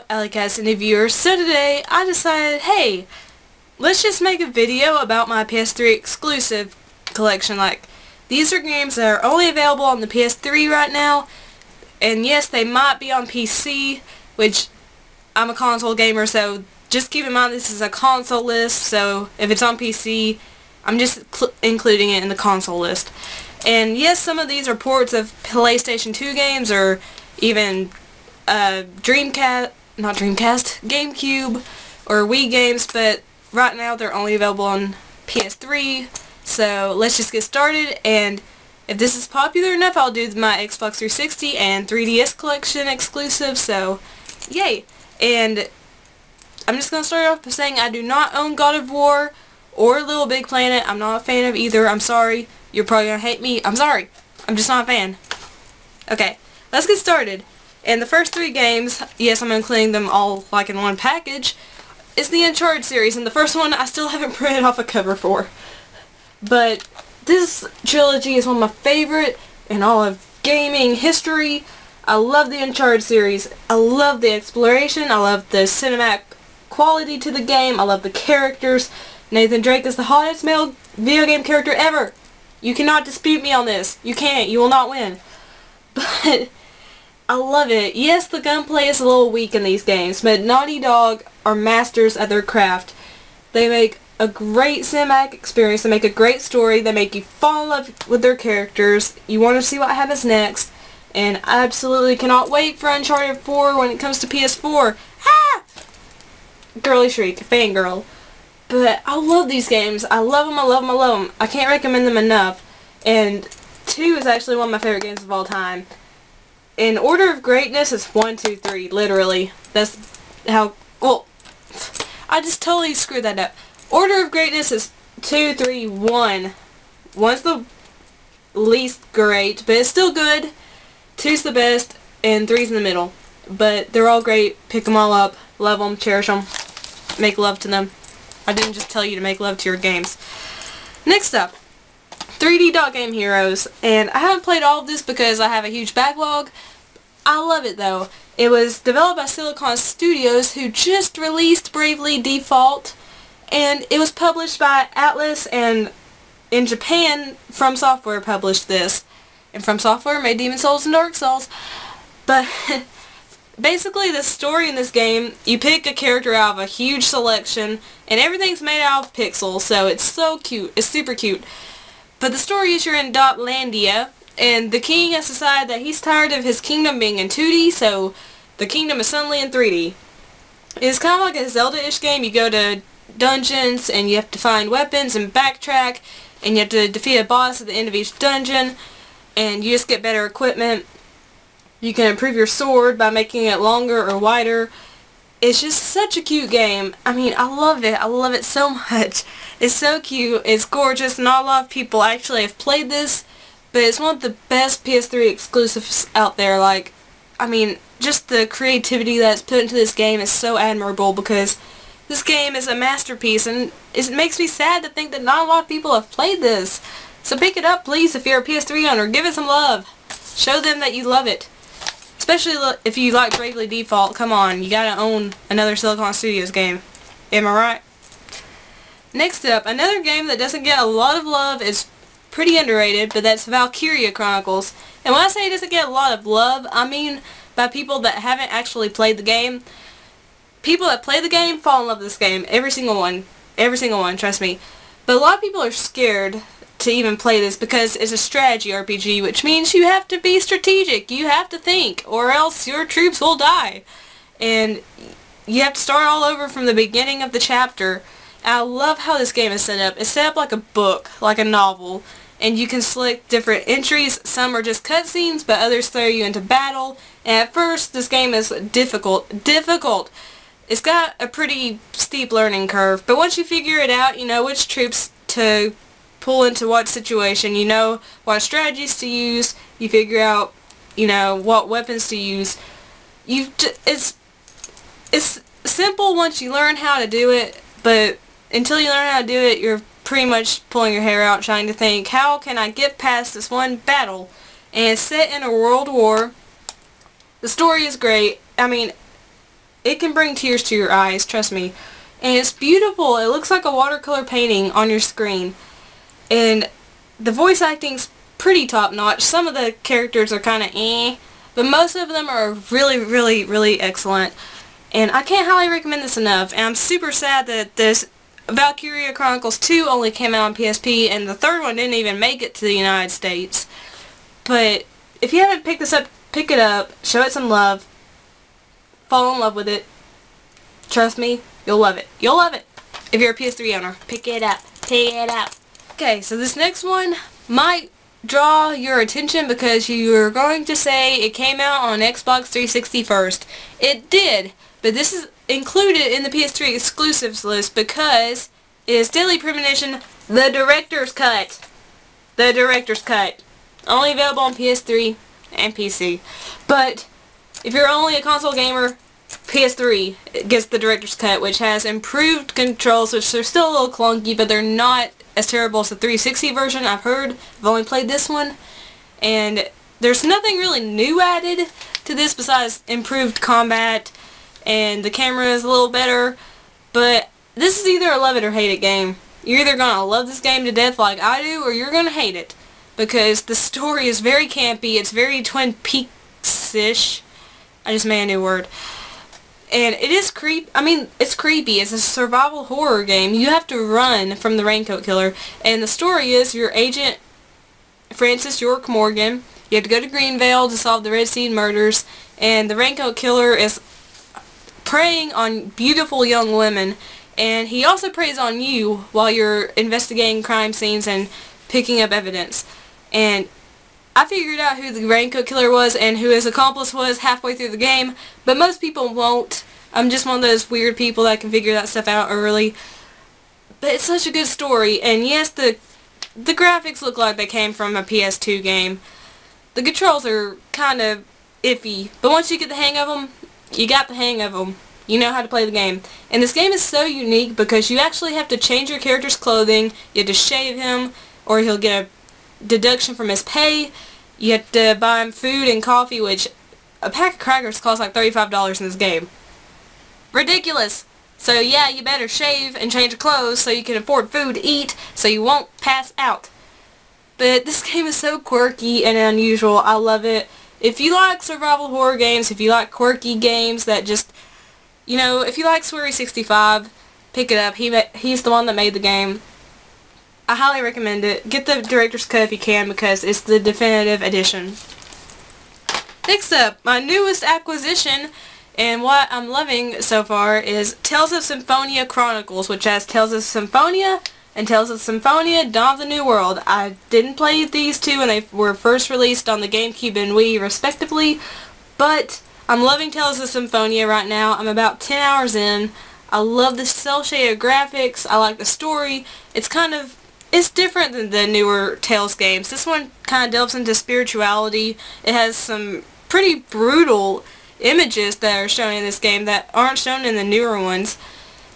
out, Alycats and viewers. So today I decided, hey, let's just make a video about my PS3 Exclusive Collection. Like, these are games that are only available on the PS3 right now, and yes, they might be on PC, which I'm a console gamer, so just keep in mind this is a console list, so if it's on PC, I'm just including it in the console list. And yes, some of these are ports of PlayStation 2 games, or even GameCube or Wii games, but right now they're only available on PS3. So let's just get started, and if this is popular enough, I'll do my Xbox 360 and 3DS collection exclusive, so yay. And I'm just going to start off by saying I do not own God of War or Little Big Planet. I'm not a fan of either. I'm sorry. You're probably going to hate me. I'm sorry. I'm just not a fan. Okay, let's get started. And the first three games, yes, I'm including them all like in one package, is the Uncharted series. And the first one I still haven't printed off a cover for. But this trilogy is one of my favorite in all of gaming history. I love the Uncharted series. I love the exploration. I love the cinematic quality to the game. I love the characters. Nathan Drake is the hottest male video game character ever. You cannot dispute me on this. You can't. You will not win. But I love it. Yes, the gunplay is a little weak in these games, but Naughty Dog are masters at their craft. They make a great cinematic experience. They make a great story. They make you fall in love with their characters. You want to see what happens next. And I absolutely cannot wait for Uncharted 4 when it comes to PS4. Ah! Girly shriek. Fangirl. But I love these games. I love them, I love them, I love them. I can't recommend them enough. And 2 is actually one of my favorite games of all time. In order of greatness, it's 1, 2, 3, literally. That's how, well, I just totally screwed that up. Order of greatness is 2, 3, 1. 1's the least great, but it's still good. 2's the best, and 3's in the middle. But they're all great. Pick them all up. Love them. Cherish them. Make love to them. I didn't just tell you to make love to your games. Next up, 3D Dot Game Heroes. And I haven't played all of this because I have a huge backlog. I love it though. It was developed by Silicon Studios, who just released Bravely Default. And it was published by Atlus, and in Japan, From Software published this. And From Software made Demon Souls and Dark Souls. But basically, the story in this game, you pick a character out of a huge selection, and everything's made out of pixels, so it's so cute. It's super cute. But the story is you're in Dotlandia, and the king has decided that he's tired of his kingdom being in 2D, so the kingdom is suddenly in 3D. It's kind of like a Zelda-ish game. You go to dungeons, and you have to find weapons and backtrack, and you have to defeat a boss at the end of each dungeon, and you just get better equipment. You can improve your sword by making it longer or wider. It's just such a cute game. I mean, I love it. I love it so much. It's so cute. It's gorgeous. Not a lot of people actually have played this, but it's one of the best PS3 exclusives out there. Like, I mean, just the creativity that's put into this game is so admirable, because this game is a masterpiece, and it makes me sad to think that not a lot of people have played this. So pick it up, please, if you're a PS3 owner. Give it some love. Show them that you love it. Especially if you like Bravely Default. Come on, you gotta own another Silicon Studios game. Am I right? Next up, another game that doesn't get a lot of love, is pretty underrated, but that's Valkyria Chronicles. And when I say it doesn't get a lot of love, I mean by people that haven't actually played the game. People that play the game fall in love with this game. Every single one. Every single one, trust me. But a lot of people are scared to even play this because it's a strategy RPG, which means you have to be strategic. You have to think, or else your troops will die. And you have to start all over from the beginning of the chapter. And I love how this game is set up. It's set up like a book, like a novel. And you can select different entries. Some are just cutscenes, but others throw you into battle. And at first, this game is difficult. Difficult! It's got a pretty steep learning curve. But once you figure it out, you know which troops to pull into what situation, you know what strategies to use, you figure out, you know, what weapons to use. It's simple once you learn how to do it, but until you learn how to do it, you're pretty much pulling your hair out trying to think, how can I get past this one battle? And it's set in a world war. The story is great. I mean, it can bring tears to your eyes, trust me. And it's beautiful. It looks like a watercolor painting on your screen. And the voice acting's pretty top-notch. Some of the characters are kind of but most of them are really, really, really excellent. And I can't highly recommend this enough. And I'm super sad that this Valkyria Chronicles 2 only came out on PSP, and the third one didn't even make it to the United States. But if you haven't picked this up, pick it up, show it some love, fall in love with it. Trust me, you'll love it. You'll love it. If you're a PS3 owner, pick it up. Pick it up. Okay, so this next one might draw your attention because you're going to say it came out on Xbox 360 first. It did, but this is included in the PS3 Exclusives list because it is Deadly Premonition, the Director's Cut. The Director's Cut. Only available on PS3 and PC. But if you're only a console gamer, PS3 gets the Director's Cut, which has improved controls, which are still a little clunky, but they're not as terrible as the 360 version. I've heard. I've only played this one. And there's nothing really new added to this besides improved combat, and the camera is a little better. But this is either a love it or hate it game. You're either going to love this game to death like I do, or you're going to hate it. Because the story is very campy. It's very Twin Peaks-ish. I just made a new word. And it is it's creepy. It's a survival horror game. You have to run from the Raincoat Killer. And the story is your agent, Francis York Morgan. You have to go to Greenvale to solve the Red Seed murders. And the Raincoat Killer is preying on beautiful young women. And he also preys on you while you're investigating crime scenes and picking up evidence. And I figured out who the Raincoat Killer was and who his accomplice was halfway through the game, but most people won't. I'm just one of those weird people that can figure that stuff out early. But it's such a good story, and yes, the graphics look like they came from a PS2 game. The controls are kind of iffy, but once you get the hang of them, you got the hang of them. You know how to play the game. And this game is so unique because you actually have to change your character's clothing, you have to shave him, or he'll get a deduction from his pay. You have to buy him food and coffee, which a pack of crackers costs like $35 in this game. Ridiculous. So yeah, you better shave and change your clothes so you can afford food to eat so you won't pass out. But this game is so quirky and unusual. I love it. If you like survival horror games, if you like quirky games that just, you know, if you like Swery65, pick it up. He's the one that made the game. I highly recommend it. Get the Director's Cut if you can because it's the definitive edition. Next up, my newest acquisition and what I'm loving so far is Tales of Symphonia Chronicles, which has Tales of Symphonia and Tales of Symphonia Dawn of the New World. I didn't play these two when they were first released on the GameCube and Wii respectively, but I'm loving Tales of Symphonia right now. I'm about 10 hours in. I love the cel-shaded graphics. I like the story. It's different than the newer Tales games. This one kind of delves into spirituality. It has some pretty brutal images that are shown in this game that aren't shown in the newer ones.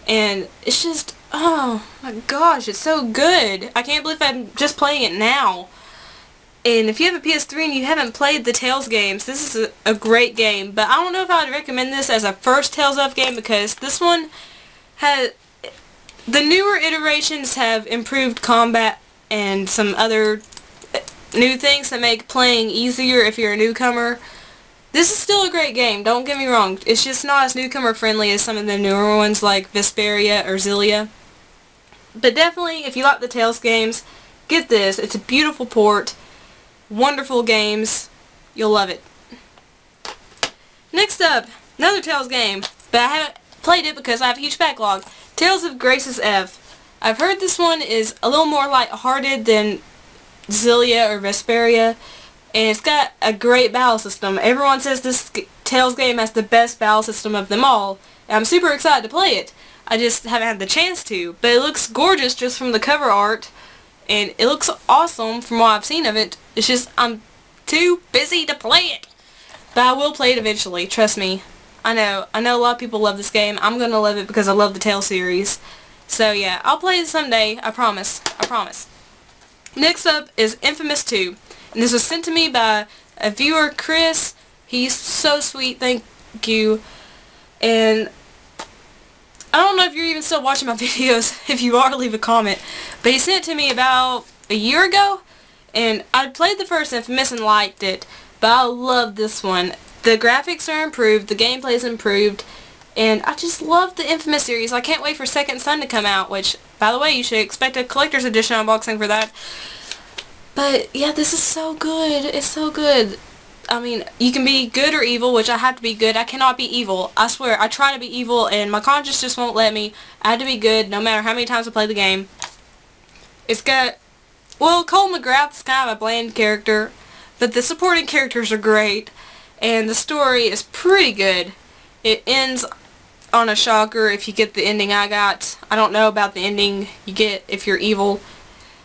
And it's just, oh my gosh, it's so good. I can't believe I'm just playing it now. And if you have a PS3 and you haven't played the Tales games, this is a great game. But I don't know if I would recommend this as a first Tales of game because this one has... The newer iterations have improved combat and some other new things that make playing easier if you're a newcomer. This is still a great game, don't get me wrong. It's just not as newcomer friendly as some of the newer ones like Vesperia or Xillia. But definitely, if you like the Tales games, get this. It's a beautiful port. Wonderful games. You'll love it. Next up, another Tales game, but I haven't played it because I have a huge backlog. Tales of Grace's F. I've heard this one is a little more light-hearted than Xillia or Vesperia, and it's got a great battle system. Everyone says this Tales game has the best battle system of them all, and I'm super excited to play it. I just haven't had the chance to, but it looks gorgeous just from the cover art, and it looks awesome from what I've seen of it. It's just, I'm too busy to play it. But I will play it eventually, trust me. I know a lot of people love this game. I'm gonna love it because I love the Tales series. So yeah, I'll play it someday. I promise. I promise. Next up is Infamous 2. And this was sent to me by a viewer, Chris. He's so sweet. Thank you. And I don't know if you're even still watching my videos. If you are, leave a comment. But he sent it to me about a year ago, and I played the first Infamous and liked it, but I love this one. The graphics are improved, the gameplay is improved, and I just love the Infamous series. I can't wait for Second Son to come out, which, by the way, you should expect a collector's edition unboxing for that. But yeah, this is so good. It's so good. I mean, you can be good or evil, which I have to be good. I cannot be evil. I swear, I try to be evil, and my conscience just won't let me. I have to be good, no matter how many times I play the game. It's got, well, Cole McGrath's kind of a bland character, but the supporting characters are great, and the story is pretty good. It ends on a shocker if you get the ending I got. I don't know about the ending you get if you're evil,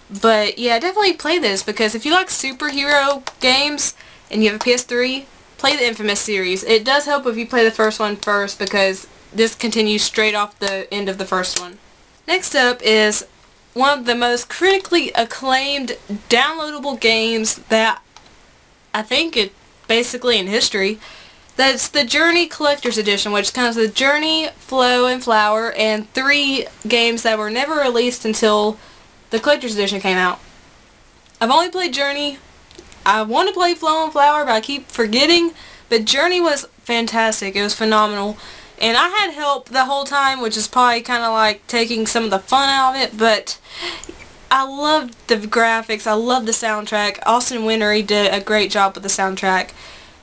but yeah, definitely play this, because if you like superhero games and you have a PS3, play the Infamous series. It does help if you play the first one first, because this continues straight off the end of the first one. Next up is one of the most critically acclaimed downloadable games that I think it basically in history. That's the Journey Collector's Edition, which comes with Journey, Flow, and Flower, and 3 games that were never released until the Collector's Edition came out. I've only played Journey. I want to play Flow and Flower, but I keep forgetting. But Journey was fantastic. It was phenomenal. And I had help the whole time, which is probably kind of like taking some of the fun out of it. But I loved the graphics. I loved the soundtrack. Austin Wintory did a great job with the soundtrack.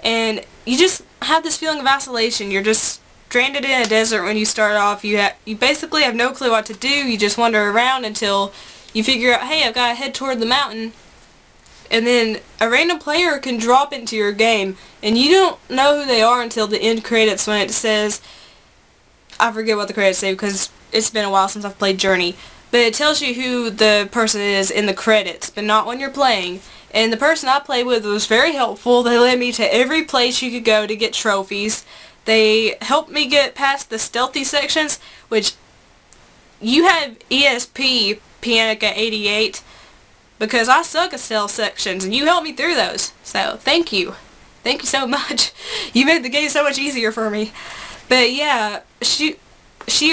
And you just have this feeling of isolation. You're just stranded in a desert when you start off. You basically have no clue what to do. You just wander around until you figure out, hey, I've got to head toward the mountain. And then a random player can drop into your game, and you don't know who they are until the end credits, when it says, I forget what the credits say because it's been a while since I've played Journey, but it tells you who the person is in the credits, but not when you're playing. And the person I played with was very helpful. They led me to every place you could go to get trophies. They helped me get past the stealthy sections, which you have ESP Pianica 88, because I suck at stealth sections, and you helped me through those. So, thank you. Thank you so much. You made the game so much easier for me. But yeah, she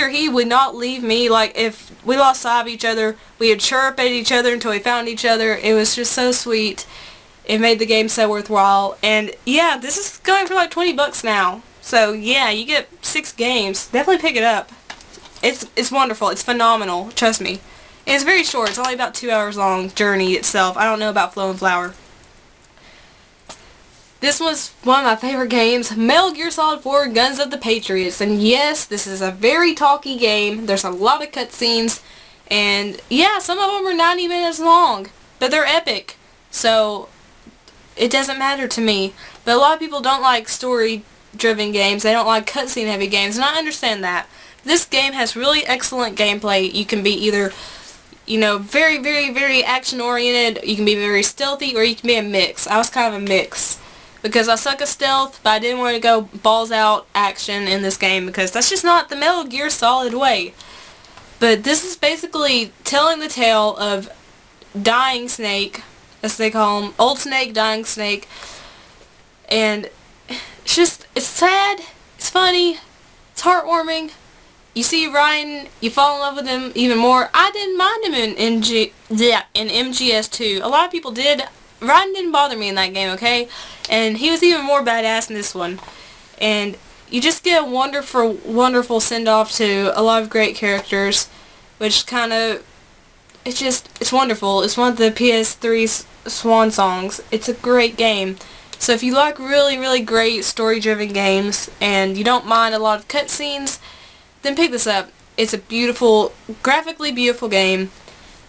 or he would not leave me. Like, if we lost sight of each other, we would chirp at each other until we found each other. It was just so sweet. It made the game so worthwhile. And yeah, this is going for like 20 bucks now. So yeah, you get 6 games. Definitely pick it up. It's wonderful. It's phenomenal. Trust me. And it's very short. It's only about 2 hours long, Journey itself. I don't know about Flow and Flower. This was one of my favorite games, Metal Gear Solid 4 Guns of the Patriots. And yes, this is a very talky game. There's a lot of cutscenes. And yeah, some of them are 90 minutes long. But they're epic. So it doesn't matter to me. But a lot of people don't like story-driven games. They don't like cutscene-heavy games. And I understand that. This game has really excellent gameplay. You can be either, you know, very, very, very action-oriented. You can be very stealthy, or you can be a mix. I was kind of a mix, because I suck at stealth, but I didn't want to go balls-out action in this game, because that's just not the Metal Gear Solid way. But this is basically telling the tale of Dying Snake, as they call him. Old Snake, Dying Snake. And it's just, it's sad, it's funny, it's heartwarming. You see Ryan, you fall in love with him even more. I didn't mind him in MGS2. A lot of people did. Ryan didn't bother me in that game, okay? And he was even more badass in this one. And you just get a wonderful, wonderful send-off to a lot of great characters, which kind of, it's wonderful. It's one of the PS3's swan songs. It's a great game. So if you like really, really great story-driven games, and you don't mind a lot of cutscenes, then pick this up. It's a beautiful, graphically beautiful game,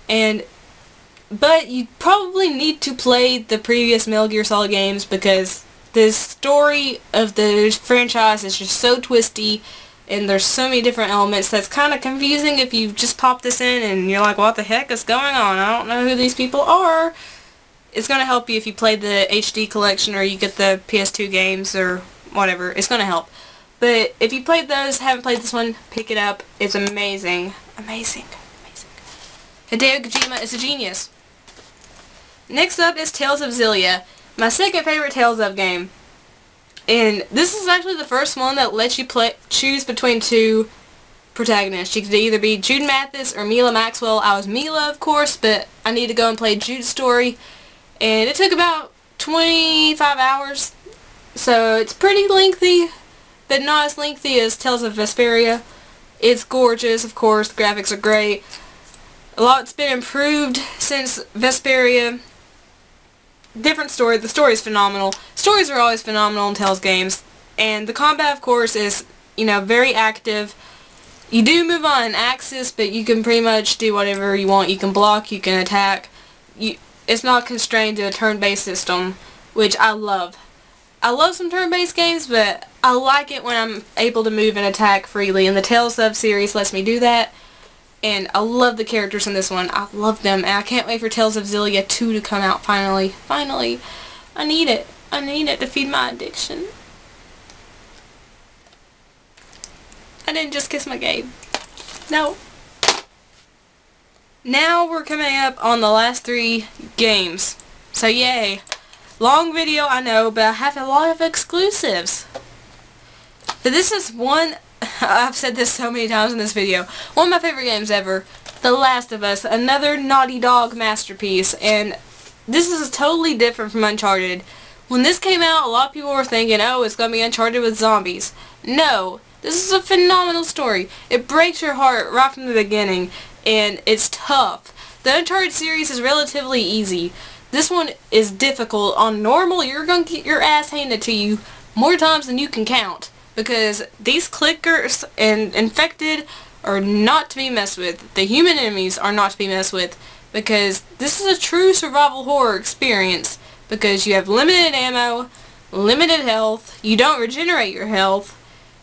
but you probably need to play the previous Metal Gear Solid games, because the story of the franchise is just so twisty, and there's so many different elements that's kind of confusing if you just pop this in and you're like, what the heck is going on? I don't know who these people are. It's going to help you if you play the HD collection, or you get the PS2 games, or whatever. It's going to help. But if you played those, haven't played this one, pick it up. It's amazing. Amazing. Amazing. Hideo Kojima is a genius. Next up is Tales of Xillia, my second favorite Tales of game. And this is actually the first one that lets you choose between two protagonists. You could either be Jude Mathis or Mila Maxwell. I was Mila, of course, but I need to go and play Jude's story. And it took about 25 hours. So it's pretty lengthy, but not as lengthy as Tales of Vesperia. It's gorgeous, of course. The graphics are great. A lot's been improved since Vesperia. Different story. The story is phenomenal. Stories are always phenomenal in Tales games. And the combat, of course, is, you know, very active. You do move on an axis, but you can pretty much do whatever you want. You can block, you can attack. It's not constrained to a turn-based system, which I love. I love some turn-based games, but I like it when I'm able to move and attack freely. And the Tales sub-series lets me do that. And I love the characters in this one. I love them. And I can't wait for Tales of Xillia 2 to come out finally. Finally. I need it. I need it to feed my addiction. I didn't just kiss my game. No. Now we're coming up on the last 3 games. So yay. Long video, I know, but I have a lot of exclusives. But this is one... I've said this so many times in this video. One of my favorite games ever. The Last of Us. Another Naughty Dog masterpiece. And this is totally different from Uncharted. When this came out, a lot of people were thinking, oh, it's going to be Uncharted with zombies. No. This is a phenomenal story. It breaks your heart right from the beginning. And it's tough. The Uncharted series is relatively easy. This one is difficult. On normal, you're going to get your ass handed to you more times than you can count. Because these clickers and infected are not to be messed with. The human enemies are not to be messed with. Because this is a true survival horror experience. Because you have limited ammo, limited health, you don't regenerate your health,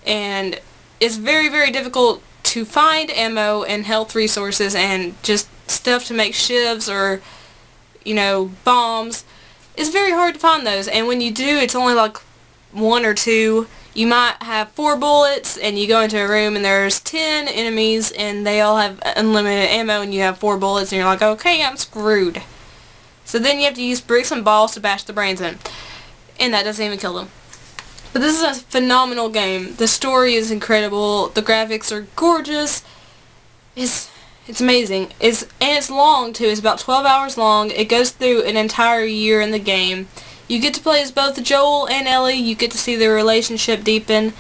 and it's very, very difficult to find ammo and health resources and just stuff to make shivs or, you know, bombs. It's very hard to find those, and when you do, it's only like 1 or 2. You might have 4 bullets, and you go into a room, and there's 10 enemies, and they all have unlimited ammo, and you have 4 bullets, and you're like, okay, I'm screwed. So then you have to use bricks and balls to bash the brains in. And that doesn't even kill them. But this is a phenomenal game. The story is incredible. The graphics are gorgeous. It's amazing. And it's long, too. It's about 12 hours long. It goes through an entire year in the game. You get to play as both Joel and Ellie. You get to see their relationship deepen.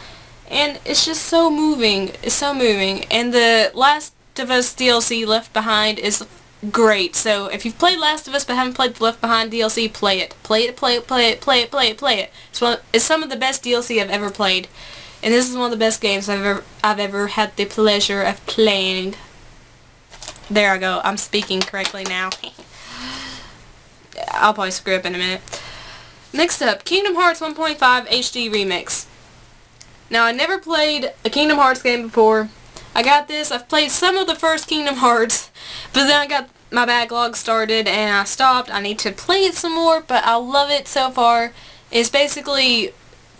And it's just so moving. It's so moving. And the Last of Us DLC, Left Behind, is great. So if you've played Last of Us but haven't played the Left Behind DLC, play it. Play it, play it, play it, play it, play it, play it. It's some of the best DLC I've ever played. And this is one of the best games I've ever had the pleasure of playing. There I go. I'm speaking correctly now. I'll probably screw up in a minute. Next up, Kingdom Hearts 1.5 HD Remix. Now, I never played a Kingdom Hearts game before. I got this. I've played some of the first Kingdom Hearts, but then I got my backlog started and I stopped. I need to play it some more, but I love it so far. It's basically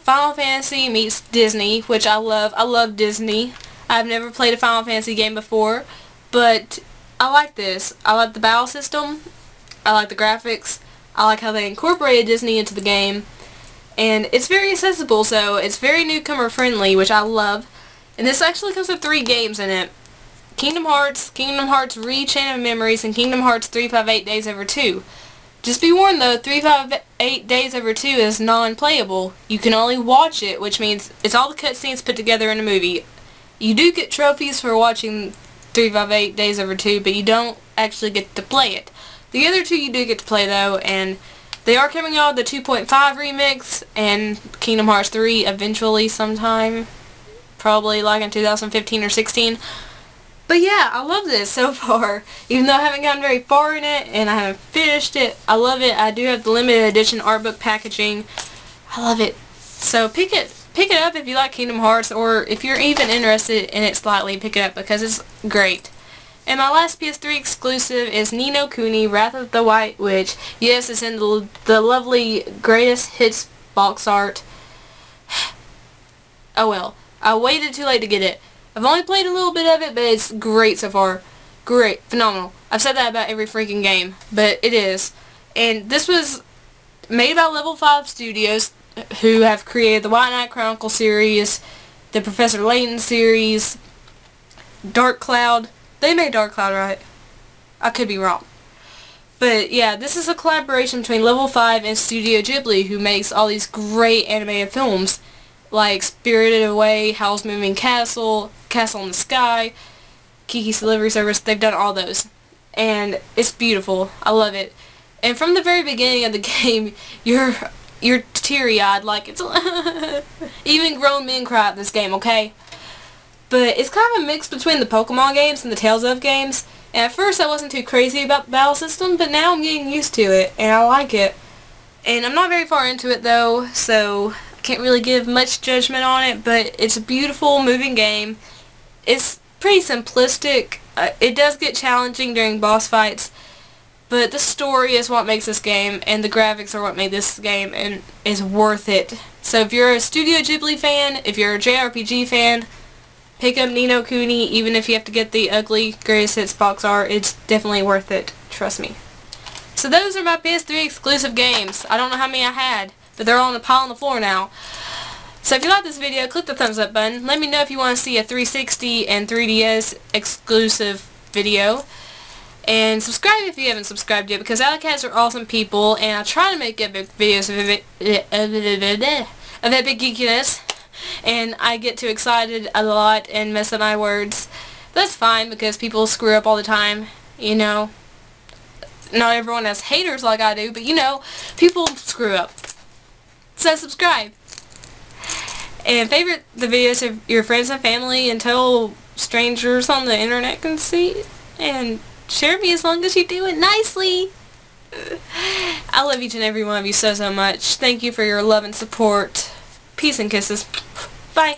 Final Fantasy meets Disney, which I love. I love Disney. I've never played a Final Fantasy game before, but I like this. I like the battle system. I like the graphics. I like how they incorporated Disney into the game. And it's very accessible, so it's very newcomer friendly, which I love. And this actually comes with 3 games in it. Kingdom Hearts Re-Chain of Memories, and Kingdom Hearts 358 Days Over 2. Just be warned though, 358 Days Over 2 is non-playable. You can only watch it, which means it's all the cutscenes put together in a movie. You do get trophies for watching 358 Days Over 2, but you don't actually get to play it. The other 2 you do get to play though, and they are coming out with the 2.5 remix and Kingdom Hearts 3 eventually sometime. Probably like in 2015 or 16. But yeah, I love this so far. Even though I haven't gotten very far in it and I haven't finished it, I love it. I do have the limited edition art book packaging. I love it. So pick it up if you like Kingdom Hearts, or if you're even interested in it slightly, pick it up because it's great. And my last PS3 exclusive is Ni no Kuni, Wrath of the White Witch. Yes, it's in the lovely Greatest Hits box art. Oh well. I waited too late to get it. I've only played a little bit of it, but it's great so far. Great. Phenomenal. I've said that about every freaking game, but it is. And this was made by Level 5 Studios, who have created the White Knight Chronicles series, the Professor Layton series, Dark Cloud. They made Dark Cloud, right? I could be wrong. But yeah, this is a collaboration between Level 5 and Studio Ghibli, who makes all these great animated films like Spirited Away, Howl's Moving Castle, Castle in the Sky, Kiki's Delivery Service. They've done all those. And it's beautiful. I love it. And from the very beginning of the game, you're teary-eyed, like it's even grown men cry at this game, okay? But it's kind of a mix between the Pokemon games and the Tales of games. And at first I wasn't too crazy about the battle system, but now I'm getting used to it, and I like it. And I'm not very far into it though, so I can't really give much judgment on it, but it's a beautiful, moving game. It's pretty simplistic. It does get challenging during boss fights, but the story is what makes this game, and the graphics are what made this game, and is worth it. So if you're a Studio Ghibli fan, if you're a JRPG fan, pick up Ni no Kuni, even if you have to get the ugly greatest hits box art. It's definitely worth it. Trust me. So those are my PS3 exclusive games. I don't know how many I had, but they're all in a pile on the floor now. So if you like this video, click the thumbs up button. Let me know if you want to see a 360 and 3DS exclusive video. And subscribe if you haven't subscribed yet, because Alycats are awesome people, and I try to make epic videos of epic geekiness. And I get too excited a lot and mess up my words. That's fine, because people screw up all the time, you know. Not everyone has haters like I do, but you know, people screw up. So subscribe. And favorite the videos of your friends and family, and tell strangers on the internet can see. And share me as long as you do it nicely. I love each and every one of you so much. Thank you for your love and support. Peace and kisses. Bye.